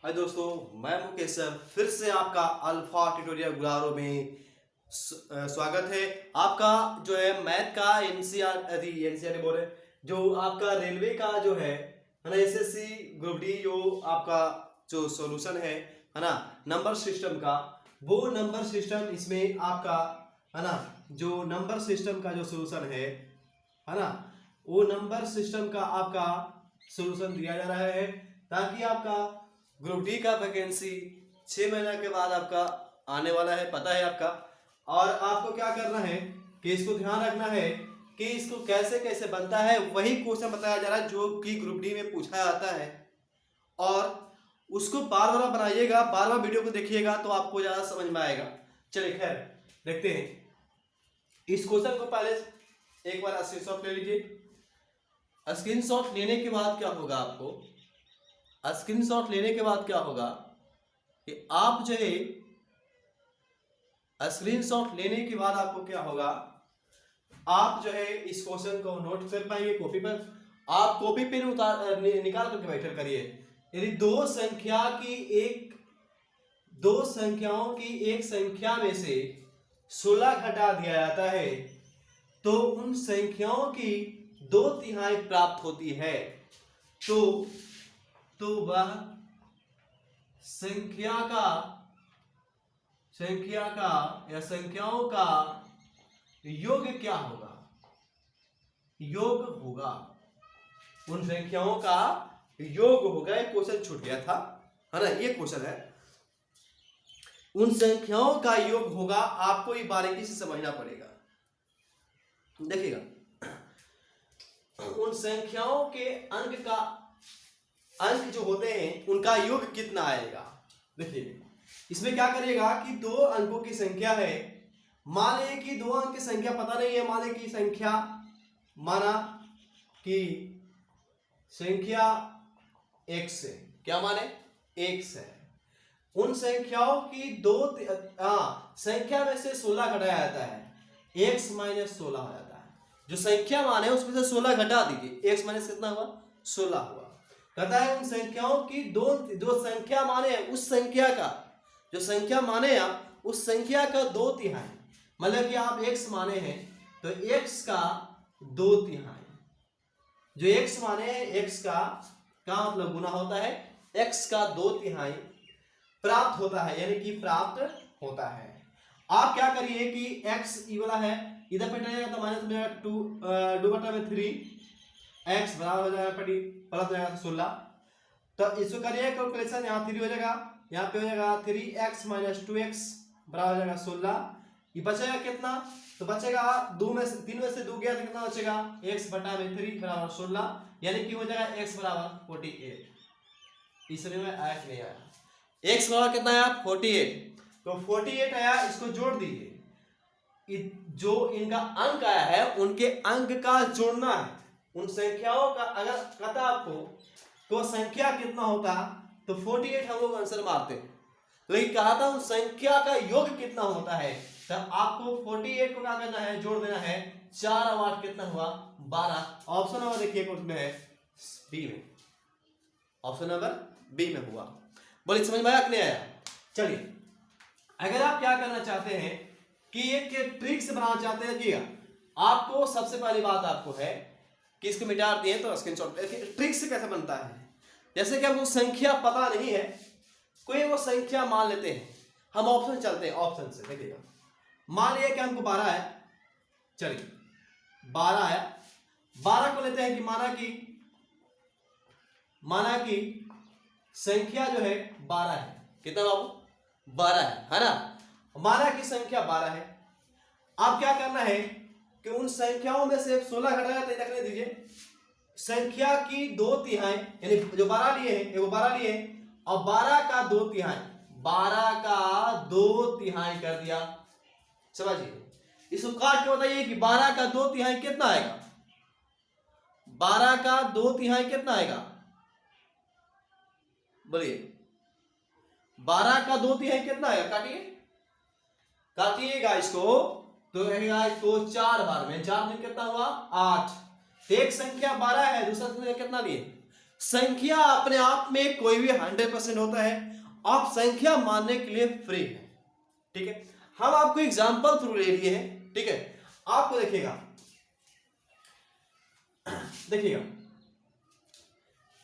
हाय दोस्तों, मैं मुकेश सर फिर से आपका अल्फा ट्यूटोरियल गुरारो में स्वागत है। आपका जो है मैथ का एनसीआर बोल रहे जो आपका रेलवे का जो है ना, एसएससी ग्रुप डी जो आपका जो सॉल्यूशन है ना, नंबर सिस्टम का, वो नंबर सिस्टम इसमें आपका है ना, जो नंबर सिस्टम का जो सॉल्यूशन है ना, वो नंबर सिस्टम का आपका सॉल्यूशन दिया जा रहा है ताकि आपका ग्रुप डी का वैकेंसी 6 महीना के बाद आपका आने वाला है, पता है आपका। और आपको क्या करना है कि इसको ध्यान रखना है कि इसको कैसे कैसे बनता है, वही क्वेश्चन बताया जा रहा है जो कि ग्रुप डी में पूछा जाता है। और उसको बार बार बनाइएगा, बार बार वीडियो को देखिएगा तो आपको ज़्यादा समझ में आएगा। चलिए खैर देखते हैं इस क्वेश्चन को। पहले एक बार स्क्रीनशॉट ले लीजिए। स्क्रीनशॉट लेने के बाद क्या होगा, आपको स्क्रीनशॉट लेने के बाद क्या होगा कि आप जो है स्क्रीनशॉट लेने के बाद आपको क्या होगा, आप जो है इस क्वेश्चन को नोट कर पाएंगे कॉपी पर। आप कॉपी पेन निकाल करके बैठा करिए। यदि दो संख्याओं की एक संख्या में से 16 घटा दिया जाता है तो उन संख्याओं की 2/3 प्राप्त होती है। तो वह संख्याओं का योग क्या होगा? योग होगा, उन संख्याओं का योग होगा। एक क्वेश्चन छूट गया था, है ना, ये क्वेश्चन है। उन संख्याओं का योग होगा, आपको ये बारीकी से समझना पड़ेगा। देखिएगा, उन संख्याओं के अंक जो होते हैं उनका योग कितना आएगा। देखिए इसमें क्या करिएगा कि दो अंकों की संख्या है। मान लीजिए कि दो अंक की संख्या पता नहीं है, माना कि संख्या x है। क्या माने? x है। उन संख्याओं की संख्या में से 16 घटाया जाता है, x माइनस 16 हो जाता है। जो संख्या मान है उसमें से 16 घटा दीजिए, x माइनस कितना हुआ? 16 हुआ। कहता है उन संख्याओं की दो संख्या माने उस संख्या का, जो संख्या माने आप उस संख्या का 2/3, मतलब कि आप x माने हैं तो x का 2/3, जो x माने हैं x का मतलब गुना होता है, x का 2/3 प्राप्त होता है, यानी कि प्राप्त होता है। आप क्या करिए कि x ई वाला है, इधर पे जाएगा तो माइनस में 2/3 x बराबर हो जाएगा प्लस हो जाएगा 16। तो इसको करिए कैलकुलेशन, यहाँ 3 हो जाएगा, यहाँ पे हो जाएगा 3x माइनस 2x बराबर हो जाएगा 16। ये बचेगा कितना? तो बचेगा 3 में से 2 गया तो कितना बचेगा? x/3 बराबर 16, यानी कि हो जाएगा x बराबर 48। इसमें में आया कि नहीं आया? x बराबर कितना आया? 48। तो 48 आया, इसको जोड़ दीजिए। जो इनका अंक आया है उनके अंक का जोड़ना है। उन संख्याओं का अगर कहता आपको तो संख्या कितना होता तो 48 हम लोग आंसर मारते, लेकिन कहा था उन संख्या का योग कितना होता है, तो आपको 48 को क्या करना है? जोड़ देना है। 4 और 8 कितना हुआ? 12। ऑप्शन नंबर देखिए उसमें है बी में, ऑप्शन नंबर बी में हुआ। बोलिए समझ में आया कि नहीं आया? चलिए, अगर आप क्या करना चाहते हैं कि एक ट्रिक से बनाना चाहते हैं कि आपको सबसे पहली बात आपको है कि इसको मिटा दिए तो स्क्रीनशॉट। ट्रिक से कैसे बनता है, जैसे कि हमको संख्या पता नहीं है, कोई वो संख्या मान लेते हैं, हम ऑप्शन चलते हैं। ऑप्शन से देखिएगा, मान लिया कि हमको 12 है, चलिए 12 है, 12 को लेते हैं कि माना कि संख्या जो है 12 है। कितना बाबू? 12 है ना। माना कि संख्या 12 है। अब क्या करना है कि उन संख्याओं में से 16 घटाया तो रखने दीजिए। संख्या की 2/3, यानी जो 12 लिए हैं, वो 12 लिए हैं और 12 का 2/3, 12 का 2/3 कर दिया। समझिए, इसको काट के बताइए कि 12 का 2/3 कितना आएगा? 12 का 2/3 कितना आएगा? बोलिए 12 का 2/3 कितना आएगा? काटिएगा इसको तो रहेगा तो 4 बार में 4 दिन कितना हुआ? 8। एक संख्या 12 है, दूसरा संख्या कितना लिए? संख्या अपने आप में कोई भी 100% होता है, आप संख्या मानने के लिए फ्री है। ठीक है, हम आपको एग्जांपल थ्रू ले लिए हैं। ठीक है, आपको देखिएगा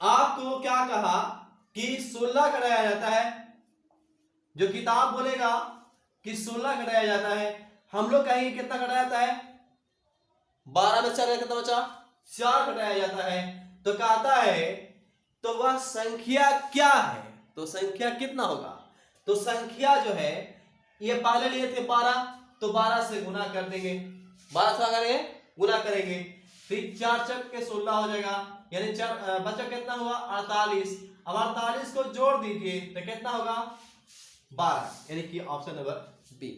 आपको क्या कहा कि 16 घटाया जाता है, जो किताब बोलेगा कि 16 घटाया जाता है, हम लोग कहेंगे कितना घटाया जाता है, 12 में 4 कितना बचा, 4 घटाया जाता है। तो कहता है तो वह संख्या क्या है, तो संख्या कितना होगा, तो संख्या जो है ये पहले लिए थे 12, तो 12 से गुना कर देंगे, 12 से करेंगे गुना करेंगे, फिर 4 चक के 16 हो जाएगा, यानी बचा कितना हुआ 48। अब 48 को जोड़ दीजिए तो कितना होगा 12, यानी कि ऑप्शन नंबर बी।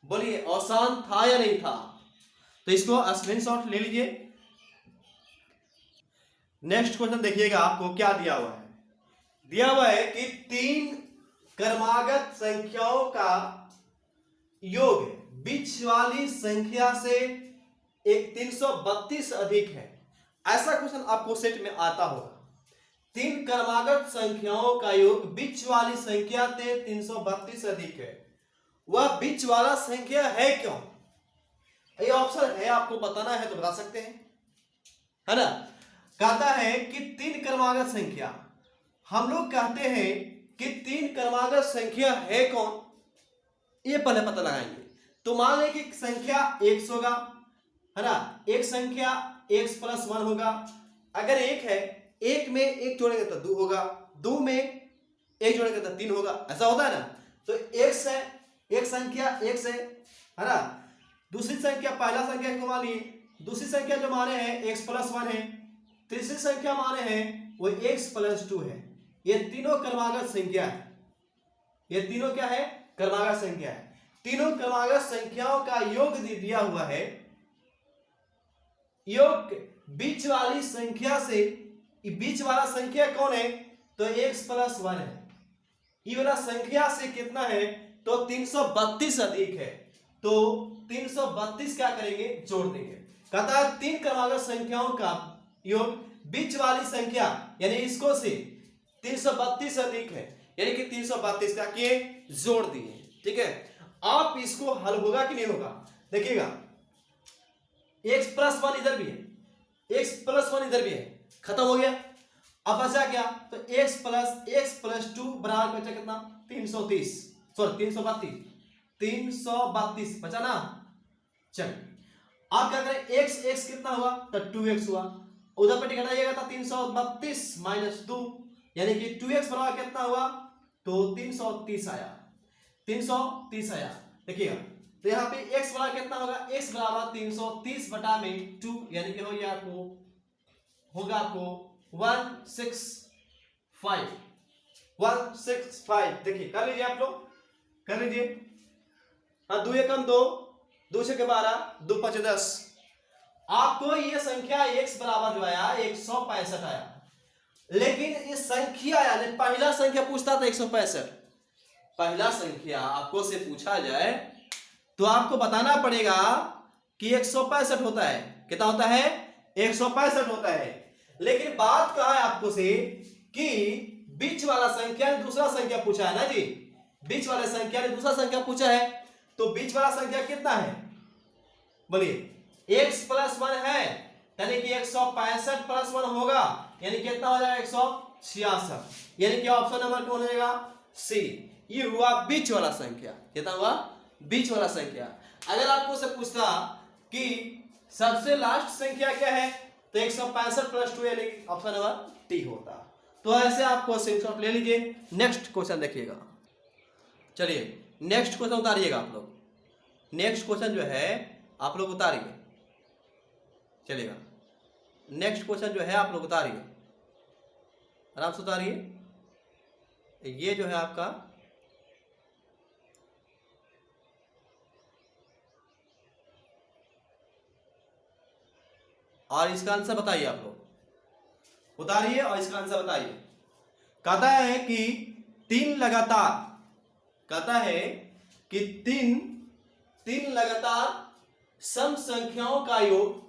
बोलिए आसान था या नहीं था, तो इसको स्क्रीनशॉट ले लीजिए। नेक्स्ट क्वेश्चन देखिएगा, आपको क्या दिया हुआ है, दिया हुआ है कि 3 क्रमागत संख्याओं का योग बीच वाली संख्या से एक 332 अधिक है। ऐसा क्वेश्चन आपको सेट में आता होगा। 3 क्रमागत संख्याओं का योग बीच वाली संख्या से 332 अधिक है, वह बीच वाला संख्या है क्यों, ये ऑप्शन है, आपको बताना है तो बता सकते हैं, है ना। कहता है कि 3 क्रमागत संख्या, हम लोग कहते हैं कि 3 क्रमागत संख्या है कौन, ये पहले पता लगाएंगे। तो मान लें कि संख्या x होगा, है ना, एक संख्या x + 1 होगा। अगर एक है, एक में एक जोड़ेंगे तो 2 होगा, 2 में एक जोड़ेंगे तो 3 होगा, ऐसा होता है ना। तो x है, एक संख्या x है ना। दूसरी संख्या, पहला संख्या को मान लिए, दूसरी संख्या जो माने हैं x + 1 है, तीसरी संख्या माने हैं वो x + 2 है। ये तीनों क्रमागत संख्या है, ये तीनों क्या है, क्रमागत संख्या है। तीनों क्रमागत संख्याओं का योग दिया हुआ है, योग बीच वाली संख्या से, बीच वाला संख्या कौन है, तो x + 1 है। ये वाला संख्या से कितना है, तो 332 अधिक है, तो 332 क्या करेंगे, जोड़ देंगे। कहता है 3 क्रमागत संख्याओं का योग बीच वाली संख्या यानी इसको से 332 अधिक है, यानी कि 332 का किए जोड़ दिए। ठीक है, आप इसको हल होगा कि नहीं होगा, देखिएगा x + 1 इधर भी है, x + 1 इधर भी है, खत्म हो गया। अब बचा क्या, तो x + 2 बराबर बचा कितना, 330, सॉरी 332 बचा ना। चलिए आप क्या करें, x कितना हुआ, तो 2x हुआ, उधर पे घटाइएगा तो 332 - 2, यानी कि 2x बराबर कितना हुआ, तो 330 आया, 330 आया। देखिएगा तो यहाँ पे x बराबर कितना होगा, x बराबर 330 बटा में 2, यानी कि होगा आपको 165। देखिए कर लीजिए, आप लोग कर लीजिए। हाँ, 2 × 2, 2 × 12, 2 × 5 = 10। आपको ये संख्या x बराबर जो आया 165 आया, लेकिन इस संख्या यानी पहला संख्या पूछता था 165, पहला संख्या आपको से पूछा जाए तो आपको बताना पड़ेगा कि 165 होता है, कितना होता है, 165 होता है। लेकिन बात कहा है आपको से कि बीच वाला संख्या ने दूसरा संख्या पूछा है ना जी, बीच वाले संख्या ने दूसरा संख्या पूछा है, तो बीच वाला संख्या कितना है, बोलिए x + 1 है, यानी कि 165 + 1 होगा, यानी कितना हो जाएगा 166, यानी कि ऑप्शन नंबर कौन हो जाएगा, सी। ये हुआ बीच वाला संख्या, कितना हुआ, बीच वाला संख्या। अगर आपको से पूछता कि सबसे लास्ट संख्या क्या है, तो 165 + 2, यानी कि ऑप्शन नंबर टी होता। तो ऐसे आपको स्क्रीनशॉट ले लीजिए। नेक्स्ट क्वेश्चन देखिएगा, चलिए नेक्स्ट क्वेश्चन उतारिएगा आप लोग, नेक्स्ट क्वेश्चन जो है आप लोग उतारिए, चलेगा। नेक्स्ट क्वेश्चन जो है आप लोग उतारिए, आराम से उतारिए। ये जो है आपका और इसका आंसर बताइए, आप लोग उतारिए और इसका आंसर बताइए। कहता है कि 3 लगातार, कहता है कि 3 लगातार सम संख्याओं का योग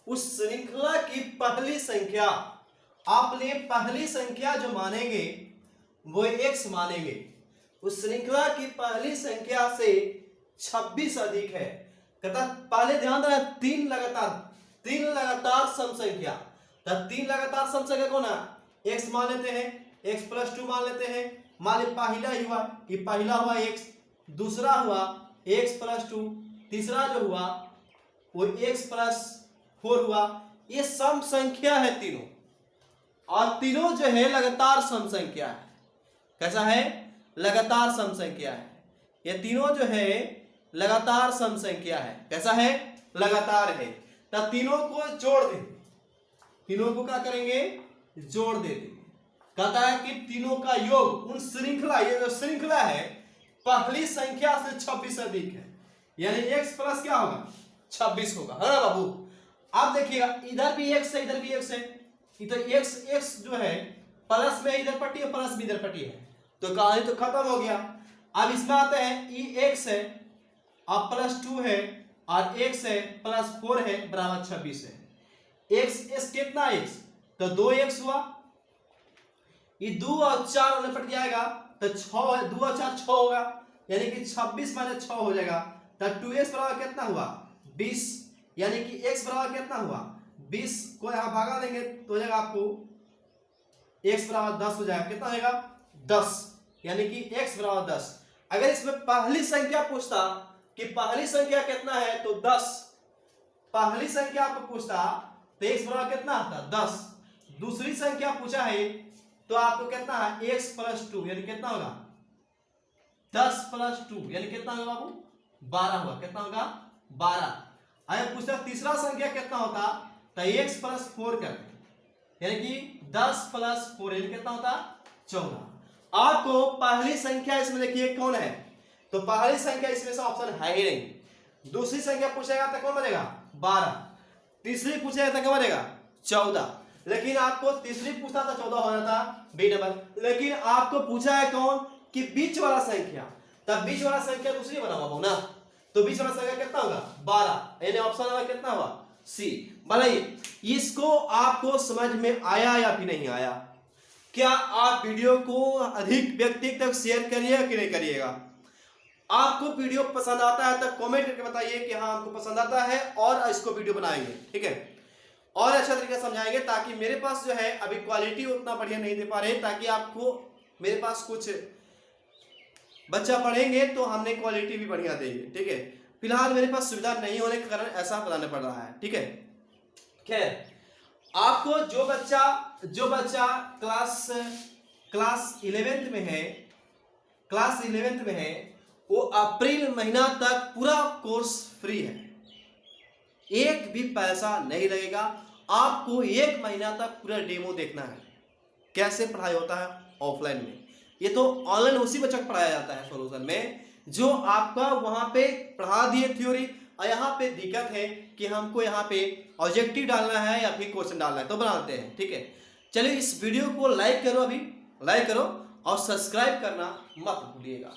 उस श्रृंखला की पहली संख्या आपने पहली संख्या जो मानेंगे वो x मानेंगे। उस श्रृंखला की पहली संख्या से 26 अधिक है। कहता पहले ध्यान देना, तीन लगातार सम संख्या। तो तीन लगातार सम संख्या कौन है? x मान लेते हैं, x प्लस 2 मान लेते हैं। मान ली पहला ही हुआ कि पहला हुआ x, दूसरा हुआ x प्लस 2, तीसरा जो हुआ वो x प्लस 4 हुआ। ये सम संख्या है तीनों, और तीनों जो है लगातार सम संख्या है। कैसा है? लगातार सम संख्या है। ये तीनों जो है लगातार सम संख्या है। कैसा है? लगातार है। तब तीनों को जोड़ दें, तीनों को क्या करेंगे? जोड़ दे देंगे। कहता है कि तीनों का योग उन श्रृंखला, ये जो श्रृंखला है पहली संख्या से 26 अधिक है, यानी x प्लस क्या होगा? 26 होगा, है ना बाबू? अब देखिएगा, इधर भी x है, इधर भी x है। इधर x जो है प्लस में इधर पट्टी है, प्लस भी इधर पट्टी है, तो कहानी तो खत्म हो गया। अब इसमें आते हैं, ये x है और प्लस 2 है, और x है प्लस 4 है, बराबर 26 है। x कितना x? तो 2x हुआ, ये 2 और 4 निपट जाएगा तो 6 है, 2 और 4 6 होगा, यानी कि 26 माइनस 6 हो जाएगा। तो 2x बराबर कितना हुआ? 20, यानी कि x बराबर कितना हुआ? 20 को यहां भागा देंगे तो हो जाएगा आपको x बराबर 10 हो जाएगा। कितना होगा? 10, यानी कि x बराबर 10। अगर इसमें पहली संख्या पूछता कि पहली संख्या कितना है तो 10, पहली संख्या आपको पूछता तो x बराबर कितना आता? 10। दूसरी संख्या पूछा है तो आपको कितना है? x प्लस 2, यानी कितना होगा? 10 प्लस 2, यानी कितना होगा बाबू? 12 होगा। कितना होगा? 12। अगर पूछता तीसरा संख्या कितना होता तो x प्लस 4 कर, यानी कि 10 प्लस 4, यानी कितना होता? 14। आपको पहली संख्या इसमें देखिए कौन है, तो पहली संख्या इसमें से ऑप्शन है ही नहीं। दूसरी संख्या पूछेगा तो कौन बनेगा? 12। तीसरी पूछेगा तो क्या बनेगा? 14। लेकिन आपको तीसरी पूछता था 14 हो जाता बी डबल, लेकिन आपको पूछा है कौन कि बीच वाला संख्या, तब बीच वाला संख्या दूसरी बना हुआ ना, तो बीच वाला संख्या कितना होगा? 12, यानी ऑप्शन नंबर कितना हुआ? सी। बताइए इसको आपको समझ में आया या फिर नहीं आया? क्या आप वीडियो को अधिक व्यक्ति तक शेयर करिएगा कि नहीं करिएगा? आपको वीडियो पसंद आता है तो कमेंट करके बताइए कि हाँ हमको पसंद आता है और इसको वीडियो बनाएंगे, ठीक है, और अच्छा तरीके से समझाएंगे, ताकि मेरे पास जो है अभी क्वालिटी उतना बढ़िया नहीं दे पा रहे, ताकि आपको मेरे पास कुछ बच्चा पढ़ेंगे तो हमने क्वालिटी भी बढ़िया देंगे, ठीक है। फिलहाल मेरे पास सुविधा नहीं होने के कारण ऐसा बताना पड़ रहा है, ठीक है। खैर, आपको जो बच्चा क्लास 11th में है, वो अप्रैल महीना तक पूरा कोर्स फ्री है, एक भी पैसा नहीं लगेगा। आपको 1 महीना तक पूरा डेमो देखना है, कैसे पढ़ाई होता है ऑफलाइन में। ये तो ऑनलाइन उसी बच्चा को पढ़ाया जाता है सॉल्यूशन में, जो आपका वहां पे पढ़ा दिए थ्योरी, और यहाँ पे दिक्कत है कि हमको यहाँ पे ऑब्जेक्टिव डालना है या फिर क्वेश्चन डालना है, तो बनाते हैं, ठीक है। चलिए इस वीडियो को लाइक करो, अभी लाइक करो और सब्सक्राइब करना मत भूलिएगा।